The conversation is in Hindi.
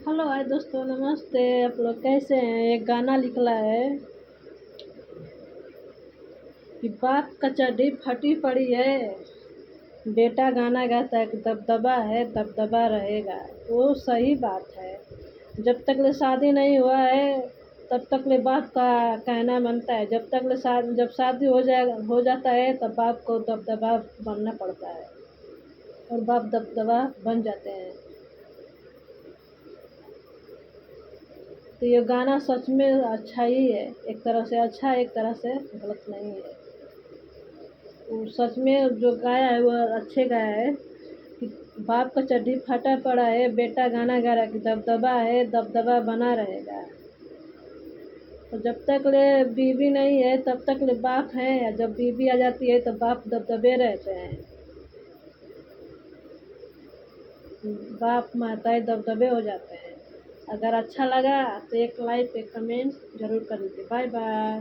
हेलो हाय दोस्तों, नमस्ते। आप लोग कैसे हैं? एक गाना निकला है कि बाप का चड्डी फटी पड़ी है, बेटा गाना गाता है कि दबदबा है दबदबा रहेगा। वो सही बात है। जब तक ले शादी नहीं हुआ है तब तक ले बाप का कहना बनता है। जब शादी हो जाता है तब बाप को दबदबा बनना पड़ता है और बाप दबदबा बन जाते हैं। तो ये गाना सच में अच्छा ही है। एक तरह से अच्छा है, एक तरह से गलत नहीं है। वो सच में जो गाया है वो अच्छे गाया है कि बाप का चड्डी फटा पड़ा है, बेटा गाना गा रहा है कि दबदबा है दबदबा बना रहेगा। तो जब तक ले बीवी नहीं है तब तक ले बाप है, जब बीवी आ जाती है तो बाप दबदबे रहते हैं। बाप माताएं दबदबे हो जाते हैं। अगर अच्छा लगा तो एक लाइक एक कमेंट जरूर कर दीजिए। Bye bye.